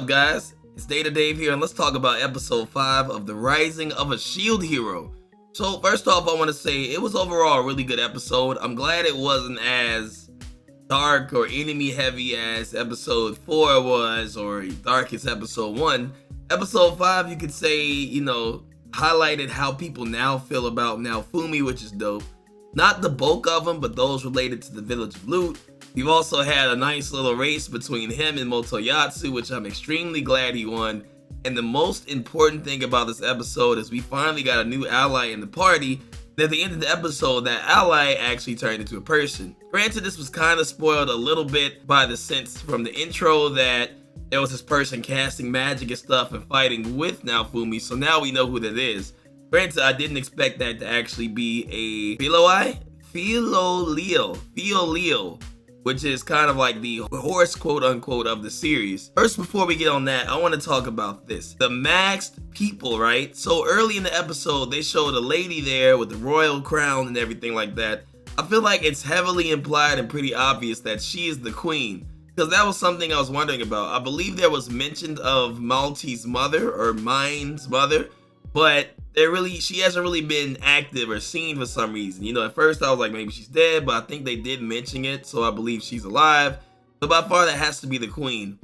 up, guys? It's Data Dave here, and let's talk about episode 5 of The Rising of a Shield Hero. So, first off, I want to say it was overall a really good episode. I'm glad it wasn't as dark or enemy heavy as episode 4 was, or dark as episode 1. Episode 5, you could say, highlighted how people now feel about Naofumi, which is dope. Not the bulk of them, but those related to the Village of Loot. We've also had a nice little race between him and Motoyasu, which I'm extremely glad he won. And the most important thing about this episode is we finally got a new ally in the party. And at the end of the episode, that ally actually turned into a person. Granted, this was kind of spoiled a little bit by the sense from the intro that there was this person casting magic and stuff and fighting with Naofumi, so now we know who that is. Granted, I didn't expect that to actually be a FILO, which is kind of like the horse quote-unquote of the series. First, before we get on that, I want to talk about this. The maxed people, right? So early in the episode, they showed a lady there with the royal crown and everything like that. I feel like it's heavily implied and pretty obvious that she is the queen, because that was something I was wondering about. I believe there was mention of Malty's mother, or Mine's mother, but she hasn't really been active or seen for some reason. At first I was like, maybe she's dead, but I think they did mention it, so I believe she's alive. But by far that has to be the queen.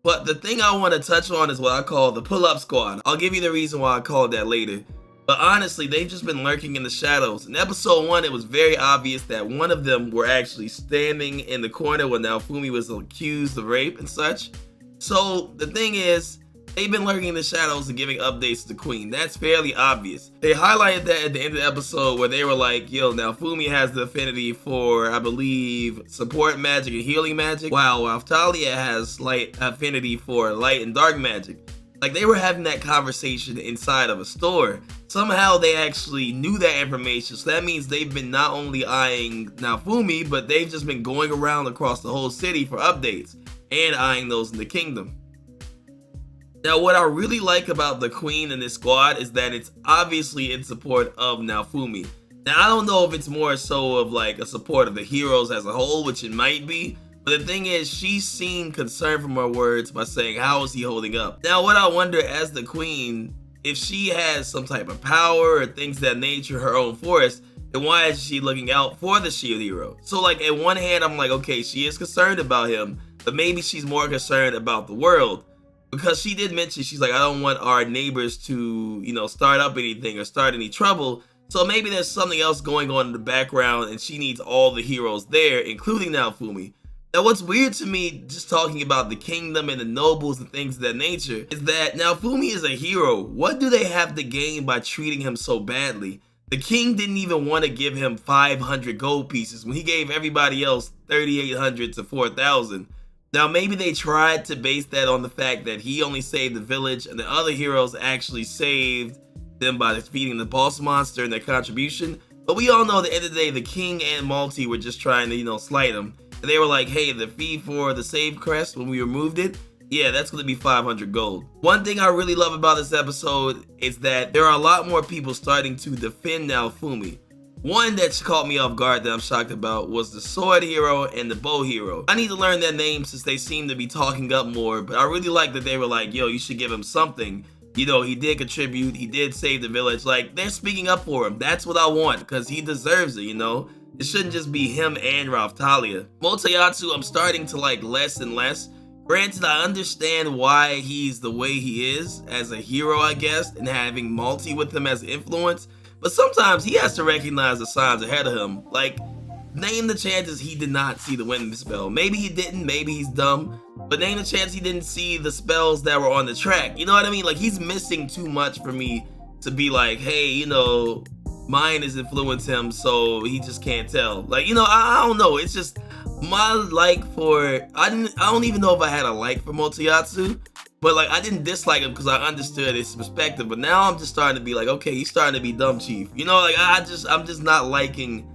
But the thing I want to touch on is what I call the pull-up squad. I'll give you the reason why I called that later. But honestly, they've just been lurking in the shadows. In episode 1, it was very obvious that one of them were actually standing in the corner when Naofumi was accused of rape and such. So the thing is, they've been lurking in the shadows and giving updates to the queen. That's fairly obvious. They highlighted that at the end of the episode where they were like, Naofumi has the affinity for, I believe, support magic and healing magic, while Raphtalia has light affinity for light and dark magic. Like, they were having that conversation inside of a store. Somehow they actually knew that information, so that means they've been not only eyeing Naofumi, but they've just been going around across the whole city for updates and eyeing those in the kingdom. Now, what I really like about the queen in this squad is that it's obviously in support of Naofumi. Now, I don't know if it's more so of like a support of the heroes as a whole, which it might be, but the thing is, she's seen concern from her words by saying, how is he holding up? Now, what I wonder as the queen, if she has some type of power or things of that nature, her own force, then why is she looking out for the shield hero? So like, at one hand, I'm like, okay, she is concerned about him, but maybe she's more concerned about the world. Because she did mention, she's like, I don't want our neighbors to, start up anything or start any trouble. So maybe there's something else going on in the background and she needs all the heroes there, including Naofumi. Now, what's weird to me, just talking about the kingdom and the nobles and things of that nature, is that Naofumi is a hero. What do they have to gain by treating him so badly? The king didn't even want to give him 500 gold pieces when he gave everybody else 3,800 to 4,000. Now, maybe they tried to base that on the fact that he only saved the village and the other heroes actually saved them by defeating the boss monster and their contribution. But we all know at the end of the day, the king and Malty were just trying to, slight him. And they were like, hey, the fee for the save crest when we removed it, yeah, that's going to be 500 gold. One thing I really love about this episode is that there are a lot more people starting to defend Naofumi. One that caught me off guard that I'm shocked about was the sword hero and the bow hero. I need to learn their names since they seem to be talking up more, but I really like that they were like, yo, you should give him something. He did contribute, he did save the village. Like, they're speaking up for him. That's what I want, because he deserves it, It shouldn't just be him and Raphtalia. Motoyasu, I'm starting to like less and less. Granted, I understand why he's the way he is as a hero, I guess, and having Malty with him as influence. But sometimes he has to recognize the signs ahead of him. Like, name the chances he did not see the wind spell. Maybe he didn't, maybe he's dumb. But name the chance he didn't see the spells that were on the track. You know what I mean? Like, he's missing too much for me to be like, hey, mine has influenced him, so he just can't tell. Like, I don't know. It's just my like for, I don't even know if I had a like for Motoyasu. But like, I didn't dislike him because I understood his perspective. But now I'm just starting to be like, okay, he's starting to be dumb chief. Like I'm just not liking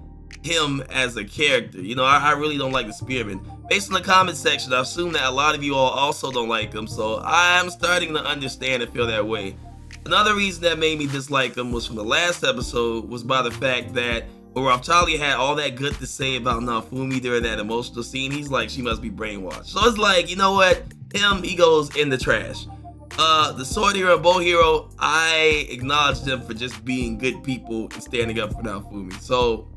him as a character. I really don't like the spearman. Based on the comment section, I assume that a lot of you all also don't like him. So I'm starting to understand and feel that way. Another reason that made me dislike him was from the last episode was by the fact that when Raphtalia had all that good to say about Naofumi during that emotional scene, he's like, she must be brainwashed. So it's like, you know what? He goes in the trash. The sword hero and bow hero, I acknowledge them for just being good people and standing up for Naofumi. So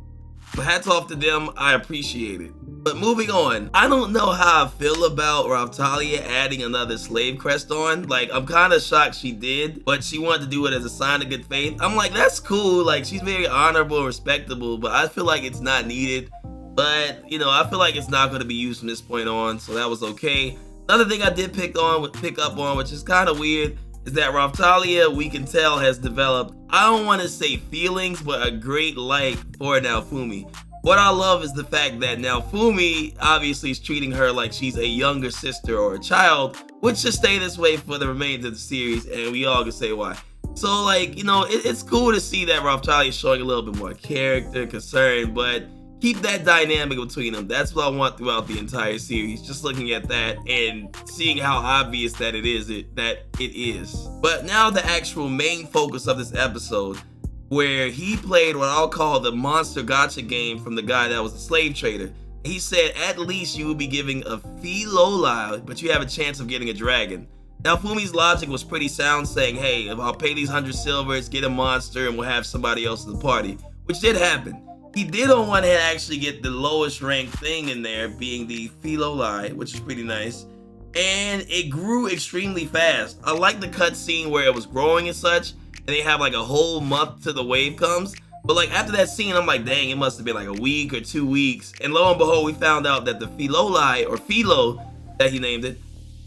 hats off to them, I appreciate it. But moving on, I don't know how I feel about Raphtalia adding another slave crest on. Like, I'm kind of shocked she did, but she wanted to do it as a sign of good faith. I'm like, that's cool. Like, she's very honorable and respectable, but I feel like it's not needed. But, you know, I feel like it's not going to be used from this point on, so that was okay. Another thing I did pick up on, which is kind of weird, is that Raphtalia, we can tell, has developed, I don't want to say feelings, but a great like for Naofumi. What I love is the fact that Naofumi obviously is treating her like she's a younger sister or a child, which should stay this way for the remainder of the series, and we all can say why. So, like, you know, it's cool to see that Raphtalia is showing a little bit more character, concern, but keep that dynamic between them. That's what I want throughout the entire series. Just looking at that and seeing how obvious that it is. But now the actual main focus of this episode, where he played what I'll call the monster gacha game from the guy that was a slave trader. He said at least you will be giving a FILO, but you have a chance of getting a dragon. Now Fumi's logic was pretty sound, saying, hey, if I'll pay these 100 silvers, get a monster, and we'll have somebody else in the party, which did happen. He did on one hand actually get the lowest ranked thing in there, being the FILO, which is pretty nice. And it grew extremely fast. I like the cutscene where it was growing and such, and they have like a whole month till the wave comes. But like after that scene, I'm like, dang, it must have been like a week or 2 weeks. And lo and behold, we found out that the FILO, or Philo, that he named it,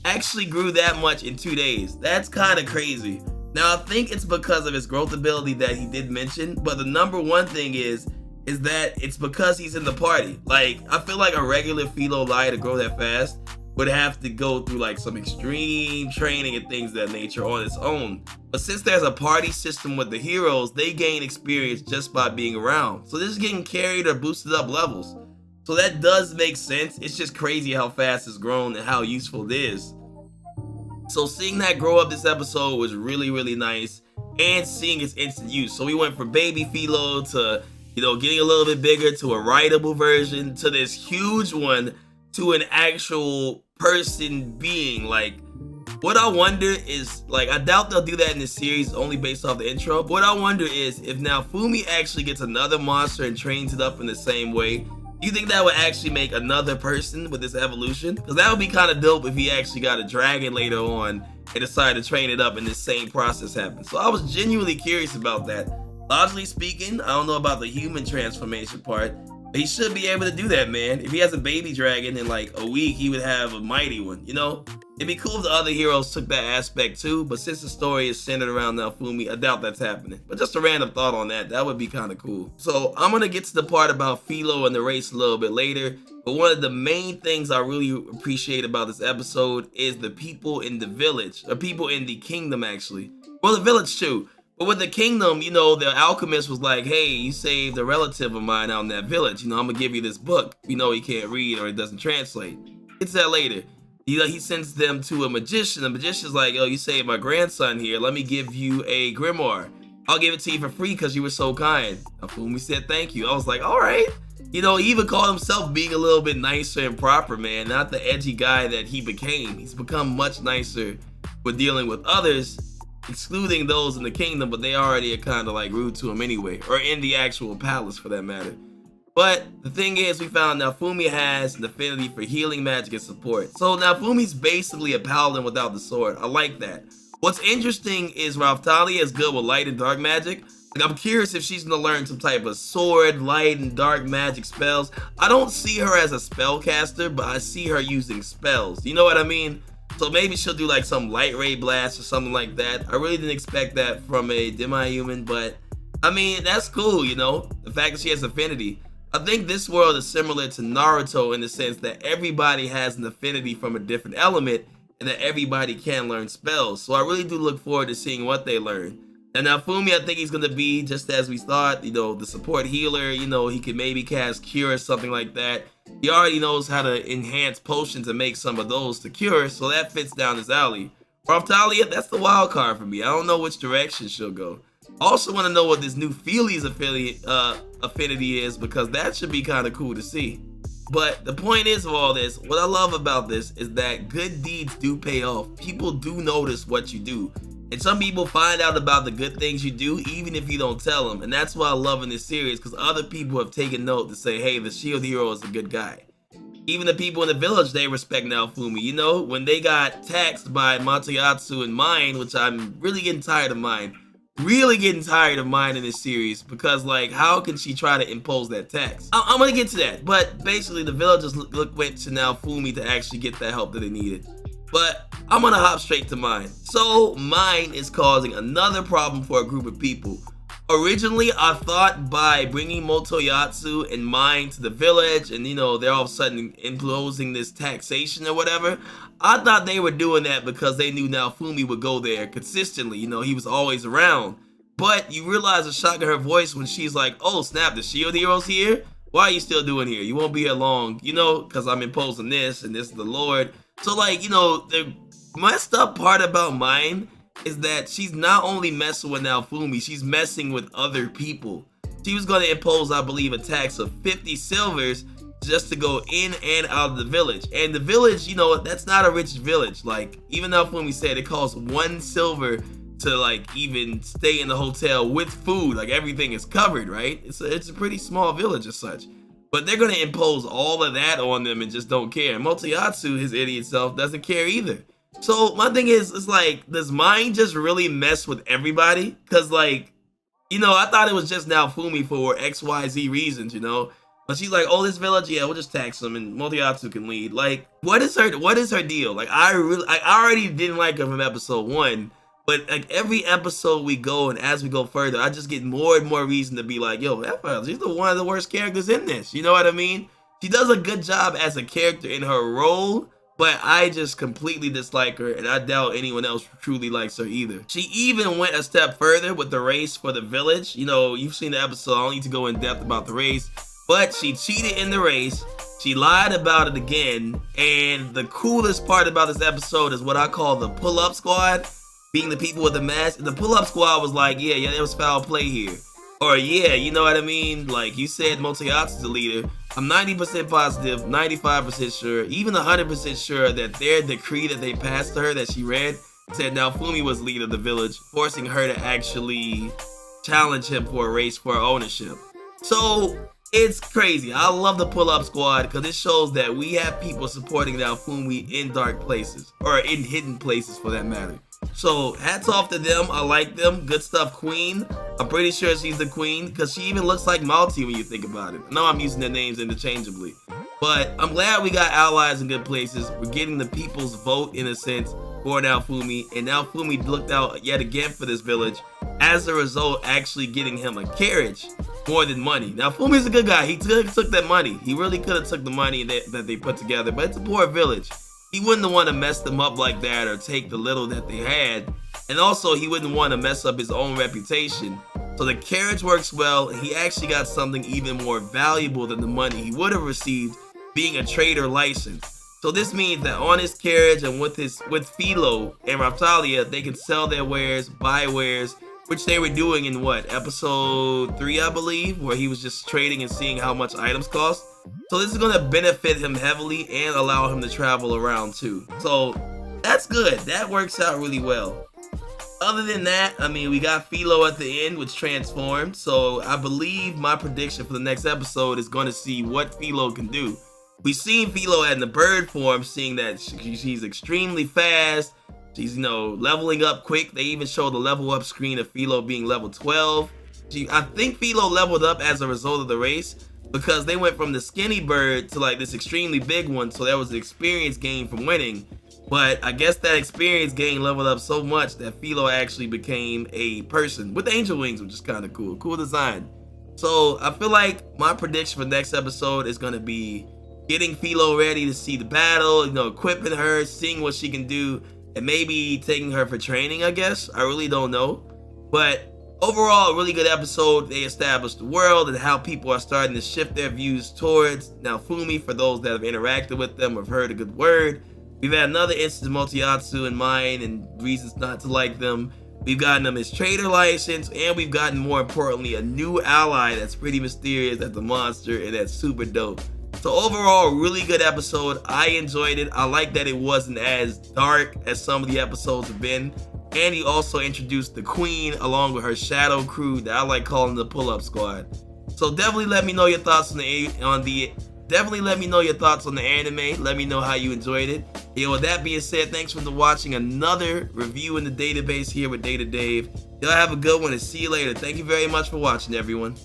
actually grew that much in 2 days. That's kind of crazy. Now I think it's because of his growth ability that he did mention, but the number one thing is that it's because he's in the party. Like, I feel like a regular FILO to grow that fast would have to go through like some extreme training and things of that nature on its own. But since there's a party system with the heroes, they gain experience just by being around. So this is getting carried or boosted up levels. So that does make sense. It's just crazy how fast it's grown and how useful it is. So seeing that grow up this episode was really, really nice, and seeing its instant use. So we went from baby FILO to, you know, getting a little bit bigger to a rideable version to this huge one to an actual person being. Like, what I wonder is, like, I doubt they'll do that in this series only based off the intro. But what I wonder is if now Fumi actually gets another monster and trains it up in the same way, do you think that would actually make another person with this evolution? Because that would be kind of dope if he actually got a dragon later on and decided to train it up and this same process happened. So I was genuinely curious about that. Logically speaking, I don't know about the human transformation part, but he should be able to do that, man. If he has a baby dragon in like a week, he would have a mighty one, you know? It'd be cool if the other heroes took that aspect too, but since the story is centered around Naofumi, I doubt that's happening. But just a random thought on that, that would be kind of cool. So I'm gonna get to the part about Philo and the race a little bit later, but one of the main things I really appreciate about this episode is the people in the village, or people in the kingdom actually. Well, the village too. But with the kingdom, you know, the alchemist was like, hey, you saved a relative of mine out in that village. You know, I'm going to give you this book. You know, he can't read or it doesn't translate. It's that later. He sends them to a magician. The magician's like, oh, you saved my grandson here. Let me give you a grimoire. I'll give it to you for free because you were so kind. Naofumi said thank you. I was like, all right. You know, he even called himself being a little bit nicer and proper, man. Not the edgy guy that he became. He's become much nicer with dealing with others, excluding those in the kingdom, but they already are kind of like rude to him anyway, or in the actual palace for that matter. But the thing is, we found Naofumi has an affinity for healing magic and support. So Naofumi's basically a paladin without the sword. I like that. What's interesting is Raphtalia is good with light and dark magic. Like, I'm curious if she's gonna learn some type of sword, light, and dark magic spells. I don't see her as a spellcaster, but I see her using spells. You know what I mean? So maybe she'll do like some light ray blast or something like that. I really didn't expect that from a demi-human, but I mean, that's cool, you know? The fact that she has affinity. I think this world is similar to Naruto in the sense that everybody has an affinity from a different element and that everybody can learn spells. So I really do look forward to seeing what they learn. And Naofumi, I think he's going to be, just as we thought, you know, the support healer. You know, he could maybe cast Cure or something like that. He already knows how to enhance potions and make some of those to cure, so that fits down his alley. Raphtalia, that's the wild card for me. I don't know which direction she'll go. I also want to know what this new Feelies affinity is, because that should be kind of cool to see. But the point is of all this, what I love about this is that good deeds do pay off. People do notice what you do. And some people find out about the good things you do even if you don't tell them. And that's what I love in this series, because other people have taken note to say, hey, the shield hero is a good guy. Even the people in the village, they respect Naofumi. You know, when they got taxed by Motoyasu and Mine, which I'm really getting tired of Mine. Really getting tired of Mine in this series, because like, how can she try to impose that tax? I'm gonna get to that, but basically the villagers went to Naofumi to actually get that help that they needed. But I'm gonna hop straight to Mine. So Mine is causing another problem for a group of people. Originally, I thought by bringing Motoyasu and Mine to the village, and you know, they're all of a sudden imposing this taxation or whatever, I thought they were doing that because they knew Naofumi would go there consistently. You know, he was always around. But you realize the shock in her voice when she's like, oh snap, the shield hero's here? Why are you still doing here? You won't be here long, you know, because I'm imposing this and this is the Lord. So like, you know, the messed up part about Mine is that she's not only messing with Naofumi, she's messing with other people. She was going to impose, I believe, a tax of 50 silvers just to go in and out of the village. And the village, you know, that's not a rich village. Like, even Naofumi said it costs 1 silver to like even stay in the hotel with food. Like, everything is covered, right? It's a pretty small village as such. But they're going to impose all of that on them and just don't care. And Motoyasu, his idiot self, doesn't care either. So my thing is, it's like, does Mine just really mess with everybody? Because like, you know, I thought it was just Naofumi for XYZ reasons, you know? But she's like, oh, this village, yeah, we'll just tax them and Motoyasu can lead. Like, what is her deal? Like, I already didn't like her from episode 1. But like every episode we go and as we go further, I just get more and more reason to be like, yo, Raphtalia, she's one of the worst characters in this. You know what I mean? She does a good job as a character in her role, but I just completely dislike her, and I doubt anyone else truly likes her either. She even went a step further with the race for the village. You know, you've seen the episode, I don't need to go in depth about the race, but she cheated in the race. She lied about it again, and the coolest part about this episode is what I call the pull-up squad. Being the people with the mask, the pull-up squad was like, yeah, there was foul play here. Or yeah, you know what I mean? Like, you said Motoyasu's the leader. I'm 90% positive, 95% sure, even 100% sure that their decree that they passed to her that she read said Naofumi was leader of the village, forcing her to actually challenge him for a race for ownership. So, it's crazy. I love the pull-up squad because it shows that we have people supporting Naofumi in dark places, or in hidden places for that matter. So hats off to them. I like them. Good stuff, Queen. I'm pretty sure she's the queen because she even looks like Malty when you think about it. I know I'm using their names interchangeably, but I'm glad we got allies in good places. We're getting the people's vote in a sense for Naofumi, and Naofumi looked out yet again for this village. As a result, actually getting him a carriage more than money. Naofumi's a good guy. He took that money. He really could have took the money that they put together, but it's a poor village. He wouldn't want to mess them up like that or take the little that they had. And also, he wouldn't want to mess up his own reputation. So the carriage works well, and he actually got something even more valuable than the money he would have received being a trader license. So this means that on his carriage and with FILO and Raphtalia, they can sell their wares, buy wares, which they were doing in what, episode 3, I believe, where he was just trading and seeing how much items cost. So this is going to benefit him heavily and allow him to travel around too. So that's good. That works out really well. Other than that, I mean, we got FILO at the end, which transformed. So I believe my prediction for the next episode is going to see what FILO can do. We've seen FILO in the bird form, seeing that she's extremely fast. She's, you know, leveling up quick. They even show the level up screen of FILO being level 12. I think FILO leveled up as a result of the race, because they went from the skinny bird to like this extremely big one, so there was the experience gain from winning. But I guess that experience gain leveled up so much that FILO actually became a person with angel wings, which is kind of cool. Cool design. So I feel like my prediction for next episode is going to be getting FILO ready to see the battle, you know, equipping her, seeing what she can do, and maybe taking her for training, I guess. I really don't know. But overall, a really good episode. They established the world and how people are starting to shift their views towards Naofumi for those that have interacted with them or have heard a good word. We've had another instance of Motoyasu and Mine and reasons not to like them. We've gotten them his trader license, and we've gotten, more importantly, a new ally that's pretty mysterious, that's a monster, and that's super dope. So overall, really good episode. I enjoyed it. I like that it wasn't as dark as some of the episodes have been. And he also introduced the Queen along with her shadow crew that I like calling the Pull-Up Squad. So definitely let me know your thoughts on the anime. Let me know how you enjoyed it. And with that being said, thanks for watching another review in the database here with Data Dave. Y'all have a good one and see you later. Thank you very much for watching, everyone.